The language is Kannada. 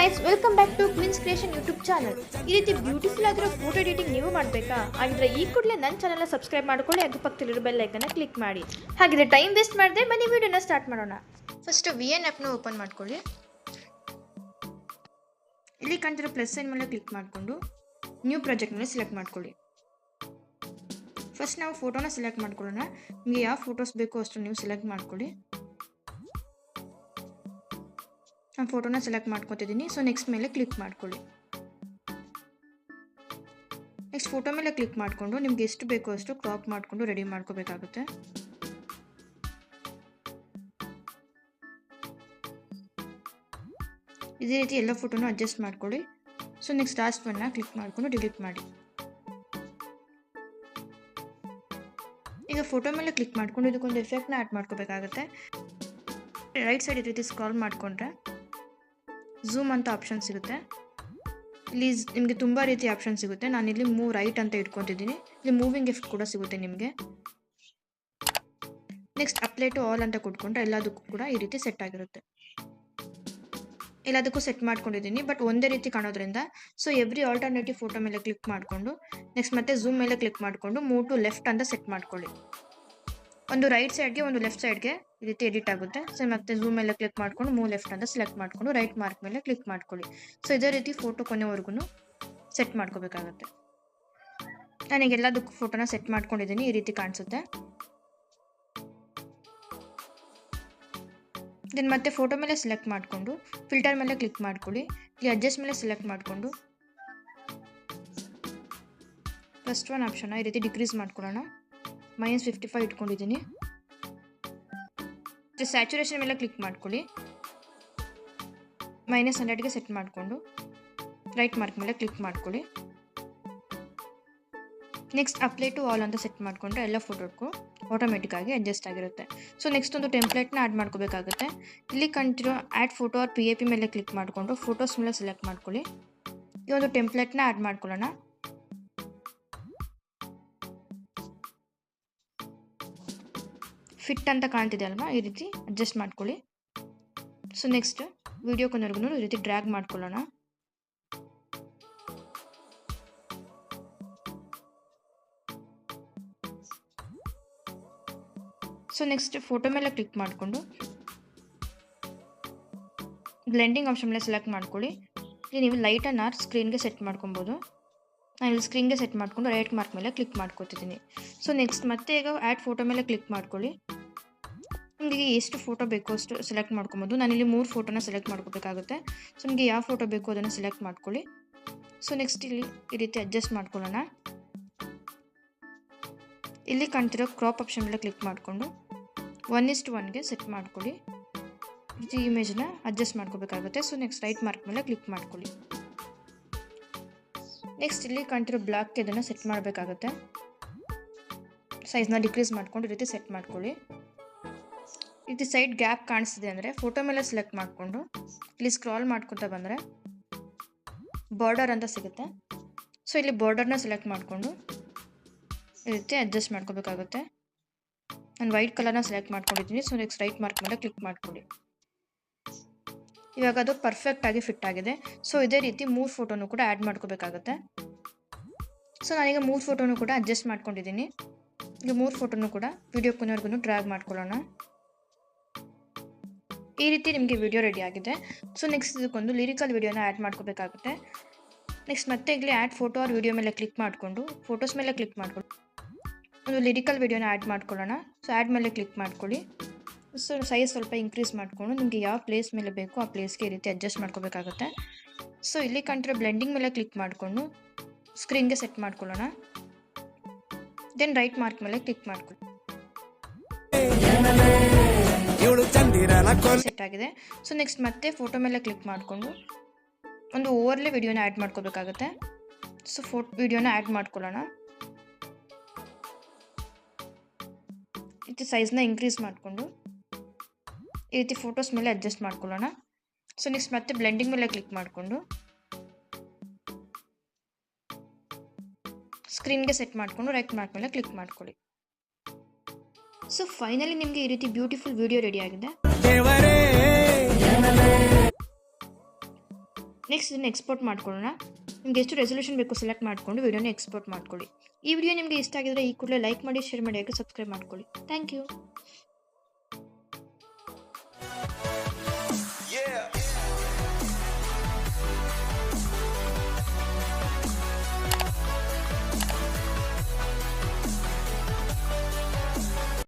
Guys, welcome back to Queens Creation YouTube channel. ಈ ರೀತಿ ಬ್ಯೂಟಿಫುಲ್ ಆಗಿರೋ ಫೋಟೋ ಎಡಿಟಿಂಗ್ ನೀವು ಮಾಡಬೇಕಾ? ಹಾಗಿದ್ರೆ ಈ ಕೂಡಲೇ ನನ್ನ ಚಾನಲ್ನ ಸಬ್ಸ್ಕ್ರೈಬ್ ಮಾಡ್ಕೊಳ್ಳಿ, ಹಾಗೆ ಪಕ್ಕದಲ್ಲಿರೋ ಬೆಲ್ ಐಕನ್ನ ಕ್ಲಿಕ್ ಮಾಡಿ. ಹಾಗಿದ್ರೆ ಟೈಮ್ ವೇಸ್ಟ್ ಮಾಡದೆ ಬನ್ನಿ ವಿಡಿಯೋನ ಸ್ಟಾರ್ಟ್ ಮಾಡೋಣ. ಫಸ್ಟ್ VN ಆ್ಯಪ್ನ ಓಪನ್ ಮಾಡ್ಕೊಳ್ಳಿ. ಇಲ್ಲಿ ಕಾಣ್ತಿರೋ ಪ್ಲಸ್ ಸೈನ್ ಮೇಲೆ ಕ್ಲಿಕ್ ಮಾಡಿಕೊಂಡು ನ್ಯೂ ಪ್ರಾಜೆಕ್ಟ್ ಮೇಲೆ ಸೆಲೆಕ್ಟ್ ಮಾಡ್ಕೊಳ್ಳಿ. ಫಸ್ಟ್ ನಾವು ಫೋಟೋನ ಸೆಲೆಕ್ಟ್ ಮಾಡ್ಕೊಳ್ಳೋಣ. ನಿಮಗೆ ಯಾವ ಫೋಟೋಸ್ ಬೇಕೋ ಅಷ್ಟು ನೀವು ಸೆಲೆಕ್ಟ್ ಮಾಡ್ಕೊಳ್ಳಿ. ನಾನು ಫೋಟೋನ ಸೆಲೆಕ್ಟ್ ಮಾಡ್ಕೊತಿದ್ದೀನಿ. ಸೊ ನೆಕ್ಸ್ಟ್ ಮೇಲೆ ಕ್ಲಿಕ್ ಮಾಡ್ಕೊಳ್ಳಿ. ನೆಕ್ಸ್ಟ್ ಫೋಟೋ ಮೇಲೆ ಕ್ಲಿಕ್ ಮಾಡಿಕೊಂಡು ನಿಮ್ಗೆ ಎಷ್ಟು ಬೇಕೋ ಅಷ್ಟು ಕ್ರಾಪ್ ಮಾಡಿಕೊಂಡು ರೆಡಿ ಮಾಡ್ಕೋಬೇಕಾಗುತ್ತೆ. ಇದೇ ರೀತಿ ಎಲ್ಲ ಫೋಟೋನು ಅಡ್ಜಸ್ಟ್ ಮಾಡ್ಕೊಳ್ಳಿ. ಸೊ ನೆಕ್ಸ್ಟ್ ಲಾಸ್ಟ್ ಒನ್ನ ಕ್ಲಿಕ್ ಮಾಡಿಕೊಂಡು ಡಿಲೀಟ್ ಮಾಡಿ. ಈಗ ಫೋಟೋ ಮೇಲೆ ಕ್ಲಿಕ್ ಮಾಡ್ಕೊಂಡು ಇದಕ್ಕೊಂದು ಎಫೆಕ್ಟ್ನ ಆ್ಯಡ್ ಮಾಡ್ಕೋಬೇಕಾಗುತ್ತೆ. ರೈಟ್ ಸೈಡ್ ಈ ರೀತಿ ಸ್ಕ್ರಾಲ್ ಮಾಡಿಕೊಂಡ್ರೆ ಝೂಮ್ ಅಂತ ಆಪ್ಷನ್ ಸಿಗುತ್ತೆ. ಇಲ್ಲಿ ನಿಮಗೆ ತುಂಬ ರೀತಿ ಆಪ್ಷನ್ ಸಿಗುತ್ತೆ. ನಾನಿಲ್ಲಿ ಮೂವ್ ರೈಟ್ ಅಂತ ಇಟ್ಕೊತಿದ್ದೀನಿ. ಇಲ್ಲಿ ಮೂವಿಂಗ್ ಎಫೆಕ್ಟ್ ಕೂಡ ಸಿಗುತ್ತೆ ನಿಮಗೆ. ನೆಕ್ಸ್ಟ್ ಅಪ್ಲೈ ಟು ಆಲ್ ಅಂತ ಕೊಟ್ಕೊಂಡ್ರೆ ಎಲ್ಲದಕ್ಕೂ ಕೂಡ ಈ ರೀತಿ ಸೆಟ್ ಆಗಿರುತ್ತೆ. ಎಲ್ಲದಕ್ಕೂ ಸೆಟ್ ಮಾಡ್ಕೊಂಡಿದ್ದೀನಿ, ಬಟ್ ಒಂದೇ ರೀತಿ ಕಾಣೋದ್ರಿಂದ ಸೊ ಎವ್ರಿ ಆಲ್ಟರ್ನೇಟಿವ್ ಫೋಟೋ ಮೇಲೆ ಕ್ಲಿಕ್ ಮಾಡಿಕೊಂಡು ನೆಕ್ಸ್ಟ್ ಮತ್ತೆ ಝೂಮ್ ಮೇಲೆ ಕ್ಲಿಕ್ ಮಾಡಿಕೊಂಡು ಮೂವ್ ಟು ಲೆಫ್ಟ್ ಅಂತ ಸೆಟ್ ಮಾಡ್ಕೊಳ್ಳಿ. ಒಂದು ರೈಟ್ ಸೈಡ್ಗೆ ಒಂದು ಲೆಫ್ಟ್ ಸೈಡ್ಗೆ ಈ ರೀತಿ ಎಡಿಟ್ ಆಗುತ್ತೆ. ಸೊ ಮತ್ತೆ ಝೂಮ್ ಮೇಲೆ ಕ್ಲಿಕ್ ಮಾಡ್ಕೊಂಡು ಮೂವ್ ಲೆಫ್ಟ್ ಅಂತ ಸೆಲೆಕ್ಟ್ ಮಾಡಿಕೊಂಡು ರೈಟ್ ಮಾರ್ಕ್ ಮೇಲೆ ಕ್ಲಿಕ್ ಮಾಡ್ಕೊಳ್ಳಿ. ಸೊ ಇದೇ ರೀತಿ ಫೋಟೋ ಕೊನೆವರೆಗೂ ಸೆಟ್ ಮಾಡ್ಕೋಬೇಕಾಗುತ್ತೆ. ನಾನೀಗ ಎಲ್ಲದಕ್ಕೂ ಫೋಟೋನ ಸೆಟ್ ಮಾಡ್ಕೊಂಡಿದ್ದೀನಿ. ಈ ರೀತಿ ಕಾಣಿಸುತ್ತೆ. ದೆನ್ ಮತ್ತೆ ಫೋಟೋ ಮೇಲೆ ಸೆಲೆಕ್ಟ್ ಮಾಡಿಕೊಂಡು ಫಿಲ್ಟರ್ ಮೇಲೆ ಕ್ಲಿಕ್ ಮಾಡ್ಕೊಳ್ಳಿ. ಇಲ್ಲಿ ಅಡ್ಜಸ್ಟ್ ಮೇಲೆ ಸೆಲೆಕ್ಟ್ ಮಾಡಿಕೊಂಡು ಫಸ್ಟ್ ಒನ್ ಆಪ್ಷನ್ನ ಈ ರೀತಿ ಡಿಕ್ರೀಸ್ ಮಾಡ್ಕೊಳ್ಳೋಣ. -55 ಇಟ್ಕೊಂಡಿದ್ದೀನಿ. ಸ್ಯಾಚುರೇಷನ್ ಮೇಲೆ ಕ್ಲಿಕ್ ಮಾಡ್ಕೊಳ್ಳಿ. -100ಗೆ ಸೆಟ್ ಮಾಡಿಕೊಂಡು ರೈಟ್ ಮಾರ್ಕ್ ಮೇಲೆ ಕ್ಲಿಕ್ ಮಾಡ್ಕೊಳ್ಳಿ. ನೆಕ್ಸ್ಟ್ ಅಪ್ಲೈ ಟು ಆಲ್ ಅಂತ ಸೆಟ್ ಮಾಡಿಕೊಂಡ್ರೆ ಎಲ್ಲ ಫೋಟೋಕ್ಕೂ ಆಟೋಮೆಟಿಕ್ ಆಗಿ ಅಡ್ಜಸ್ಟ್ ಆಗಿರುತ್ತೆ. ಸೊ ನೆಕ್ಸ್ಟ್ ಒಂದು ಟೆಂಪ್ಲೇಟ್ನ ಆ್ಯಡ್ ಮಾಡ್ಕೋಬೇಕಾಗುತ್ತೆ. ಇಲ್ಲಿ ಕಂಟಿರೋ ಆ್ಯಡ್ ಫೋಟೋ ಆರ್ PAP ಮೇಲೆ ಕ್ಲಿಕ್ ಮಾಡಿಕೊಂಡು ಫೋಟೋಸ್ ಮೇಲೆ ಸೆಲೆಕ್ಟ್ ಮಾಡ್ಕೊಳ್ಳಿ. ಈ ಒಂದು ಟೆಂಪ್ಲೇಟ್ನ ಆ್ಯಡ್ ಮಾಡ್ಕೊಳ್ಳೋಣ. ಫಿಟ್ ಅಂತ ಕಾಣ್ತಿದೆ ಅಲ್ವಾ, ಈ ರೀತಿ ಅಡ್ಜಸ್ಟ್ ಮಾಡ್ಕೊಳ್ಳಿ. ಸೊ ನೆಕ್ಸ್ಟ್ ವಿಡಿಯೋ ಕೊನೆವರೆಗೂ ಈ ರೀತಿ ಡ್ರ್ಯಾಗ್ ಮಾಡ್ಕೊಳ್ಳೋಣ. ಸೊ ನೆಕ್ಸ್ಟ್ ಫೋಟೋ ಮೇಲೆ ಕ್ಲಿಕ್ ಮಾಡಿಕೊಂಡು ಬ್ಲೆಂಡಿಂಗ್ ಆಪ್ಷನ್ ಮೇಲೆ ಸೆಲೆಕ್ಟ್ ಮಾಡ್ಕೊಳ್ಳಿ. ಇಲ್ಲಿ ನೀವು ಲೈಟನ್ನು ಸ್ಕ್ರೀನ್ಗೆ ಸೆಟ್ ಮಾಡ್ಕೊಬೋದು. ನಾನು ಇಲ್ಲಿ ಸ್ಕ್ರೀನ್ಗೆ ಸೆಟ್ ಮಾಡಿಕೊಂಡು ರೈಟ್ ಮಾರ್ಕ್ ಮೇಲೆ ಕ್ಲಿಕ್ ಮಾಡ್ಕೊತಿದ್ದೀನಿ. ಸೊ ನೆಕ್ಸ್ಟ್ ಮತ್ತೆ ಈಗ ಆ್ಯಡ್ ಫೋಟೋ ಮೇಲೆ ಕ್ಲಿಕ್ ಮಾಡ್ಕೊಳ್ಳಿ. ನಿಮಗೆ ಎಷ್ಟು ಫೋಟೋ ಬೇಕೋ ಅಷ್ಟು ಸೆಲೆಕ್ಟ್ ಮಾಡ್ಕೊಬೋದು. ನಾನಿಲ್ಲಿ 3 ಫೋಟೋನ ಸೆಲೆಕ್ಟ್ ಮಾಡ್ಕೋಬೇಕಾಗುತ್ತೆ. ಸೊ ನಿಮಗೆ ಯಾವ ಫೋಟೋ ಬೇಕೋ ಅದನ್ನು ಸೆಲೆಕ್ಟ್ ಮಾಡ್ಕೊಳ್ಳಿ. ಸೊ ನೆಕ್ಸ್ಟ್ ಇಲ್ಲಿ ಈ ರೀತಿ ಅಡ್ಜಸ್ಟ್ ಮಾಡ್ಕೊಳ್ಳೋಣ. ಇಲ್ಲಿ ಕಾಣ್ತಿರೋ ಕ್ರಾಪ್ ಆಪ್ಷನ್ ಮೇಲೆ ಕ್ಲಿಕ್ ಮಾಡಿಕೊಂಡು 1:1ಗೆ ಸೆಟ್ ಮಾಡ್ಕೊಳ್ಳಿ. ಈ ಇಮೇಜನ್ನ ಅಡ್ಜಸ್ಟ್ ಮಾಡ್ಕೋಬೇಕಾಗುತ್ತೆ. ಸೊ ನೆಕ್ಸ್ಟ್ ರೈಟ್ ಮಾರ್ಕ್ ಮೇಲೆ ಕ್ಲಿಕ್ ಮಾಡ್ಕೊಳ್ಳಿ. ನೆಕ್ಸ್ಟ್ ಇಲ್ಲಿ ಕಾಣ್ತಿರೋ ಬ್ಲಾಕ್ಗೆ ಇದನ್ನು ಸೆಟ್ ಮಾಡಬೇಕಾಗುತ್ತೆ. ಸೈಜ್ನ ಡಿಕ್ರೀಸ್ ಮಾಡ್ಕೊಂಡು ಈ ರೀತಿ ಸೆಟ್ ಮಾಡ್ಕೊಳ್ಳಿ. ಈ ರೀತಿ ಸೈಡ್ ಗ್ಯಾಪ್ ಕಾಣಿಸ್ತಿದೆ ಅಂದರೆ ಫೋಟೋ ಮೇಲೆ ಸೆಲೆಕ್ಟ್ ಮಾಡಿಕೊಂಡು ಇಲ್ಲಿ ಸ್ಕ್ರಾಲ್ ಮಾಡ್ಕೊತಾ ಬಂದರೆ ಬಾರ್ಡರ್ ಅಂತ ಸಿಗುತ್ತೆ. ಸೊ ಇಲ್ಲಿ ಬಾರ್ಡರ್ನ ಸೆಲೆಕ್ಟ್ ಮಾಡಿಕೊಂಡು ಈ ರೀತಿ ಅಡ್ಜಸ್ಟ್ ಮಾಡ್ಕೋಬೇಕಾಗುತ್ತೆ. ನಾನು ವೈಟ್ ಕಲರ್ನ ಸೆಲೆಕ್ಟ್ ಮಾಡ್ಕೊಂಡಿದ್ದೀನಿ. ಸೊ ನೆಕ್ಸ್ಟ್ ರೈಟ್ ಮಾರ್ಕ್ ಮೇಲೆ ಕ್ಲಿಕ್ ಮಾಡ್ಕೊಳ್ಳಿ. ಇವಾಗ ಅದು ಪರ್ಫೆಕ್ಟಾಗಿ ಫಿಟ್ ಆಗಿದೆ. ಸೊ ಇದೇ ರೀತಿ 3 ಫೋಟೋನು ಕೂಡ ಆ್ಯಡ್ ಮಾಡ್ಕೋಬೇಕಾಗುತ್ತೆ. ಸೊ ನಾನೀಗ 3 ಫೋಟೋನು ಕೂಡ ಅಡ್ಜಸ್ಟ್ ಮಾಡ್ಕೊಂಡಿದ್ದೀನಿ. ಈಗ 3 ಫೋಟೋನು ಕೂಡ ವಿಡಿಯೋ ಕೊನೆವರೆಗೂ ಡ್ರ್ಯಾಗ್ ಮಾಡ್ಕೊಳ್ಳೋಣ. ಈ ರೀತಿ ನಿಮಗೆ ವಿಡಿಯೋ ರೆಡಿ ಆಗಿದೆ. ಸೊ ನೆಕ್ಸ್ಟ್ ಇದಕ್ಕೊಂದು ಲಿರಿಕಲ್ ವಿಡಿಯೋನ ಆ್ಯಡ್ ಮಾಡ್ಕೋಬೇಕಾಗುತ್ತೆ. ನೆಕ್ಸ್ಟ್ ಮತ್ತೆ ಇಲ್ಲಿ ಆ್ಯಡ್ ಫೋಟೋ ಆರ್ ವಿಡಿಯೋ ಮೇಲೆ ಕ್ಲಿಕ್ ಮಾಡಿಕೊಂಡು ಫೋಟೋಸ್ ಮೇಲೆ ಕ್ಲಿಕ್ ಮಾಡಿಕೊಂಡು ಒಂದು ಲಿರಿಕಲ್ ವಿಡಿಯೋನ ಆ್ಯಡ್ ಮಾಡ್ಕೊಳ್ಳೋಣ. ಸೊ ಆ್ಯಡ್ ಮೇಲೆ ಕ್ಲಿಕ್ ಮಾಡ್ಕೊಳ್ಳಿ. ಸೊ ಸೈಜ್ ಸ್ವಲ್ಪ ಇನ್ಕ್ರೀಸ್ ಮಾಡಿಕೊಂಡು ನಿಮಗೆ ಯಾವ ಪ್ಲೇಸ್ ಮೇಲೆ ಬೇಕೋ ಆ ಪ್ಲೇಸ್ಗೆ ಈ ರೀತಿ ಅಡ್ಜಸ್ಟ್ ಮಾಡ್ಕೋಬೇಕಾಗುತ್ತೆ. ಸೊ ಇಲ್ಲಿ ಕಂಟಿರೋ ಬ್ಲೆಂಡಿಂಗ್ ಮೇಲೆ ಕ್ಲಿಕ್ ಮಾಡಿಕೊಂಡು ಸ್ಕ್ರೀನ್ಗೆ ಸೆಟ್ ಮಾಡ್ಕೊಳ್ಳೋಣ. ದೆನ್ ರೈಟ್ ಮಾರ್ಕ್ ಮೇಲೆ ಕ್ಲಿಕ್ ಮಾಡ್ಕೊಳ್ಳಿ. ಸೆಟ್ ಆಗಿದೆ. ಸೊ ನೆಕ್ಸ್ಟ್ ಮತ್ತೆ ಫೋಟೋ ಮೇಲೆ ಕ್ಲಿಕ್ ಮಾಡಿಕೊಂಡು ಒಂದು ಓವರ್ಲೇ ವಿಡಿಯೋನ ಆ್ಯಡ್ ಮಾಡ್ಕೋಬೇಕಾಗುತ್ತೆ. ಸೊ ವಿಡಿಯೋನ ಆ್ಯಡ್ ಮಾಡ್ಕೊಳ್ಳೋಣ. ಈ ರೀತಿ ಸೈಜ್ನ ಇನ್ಕ್ರೀಸ್ ಮಾಡಿಕೊಂಡು ಈ ರೀತಿ ಫೋಟೋಸ್ ಮೇಲೆ ಅಡ್ಜಸ್ಟ್ ಮಾಡ್ಕೊಳ್ಳೋಣ. ಸೊ ನೆಕ್ಸ್ಟ್ ಮತ್ತೆ ಬ್ಲೆಂಡಿಂಗ್ ಮೇಲೆ ಕ್ಲಿಕ್ ಮಾಡಿಕೊಂಡು ಸ್ಕ್ರೀನ್ಗೆ ಸೆಟ್ ಮಾಡಿಕೊಂಡು ರೈಟ್ ಮಾರ್ಕ್ ಮೇಲೆ ಕ್ಲಿಕ್ ಮಾಡ್ಕೊಳ್ಳಿ. ಸೊ ಫೈನಲಿ ನಿಮಗೆ ಈ ರೀತಿ ಬ್ಯೂಟಿಫುಲ್ ವಿಡಿಯೋ ರೆಡಿ ಆಗಿದೆ. ನೆಕ್ಸ್ಟ್ ಇದನ್ನು ಎಕ್ಸ್ಪೋರ್ಟ್ ಮಾಡ್ಕೊಳ್ಳೋಣ. ನಿಮಗೆ ಎಷ್ಟು ರೆಸಲ್ಯೂಷನ್ ಬೇಕು ಸೆಲೆಕ್ಟ್ ಮಾಡಿಕೊಂಡು ವಿಡಿಯೋನ ಎಕ್ಸ್ಪೋರ್ಟ್ ಮಾಡ್ಕೊಳ್ಳಿ. ಈ ವಿಡಿಯೋ ನಿಮಗೆ ಇಷ್ಟ ಆಗಿದ್ರೆ ಈ ಕೂಡಲೇ ಲೈಕ್ ಮಾಡಿ, ಶೇರ್ ಮಾಡಿ, ಹಾಗೆ ಸಬ್ಸ್ಕ್ರೈಬ್ ಮಾಡ್ಕೊಳ್ಳಿ. Thank you.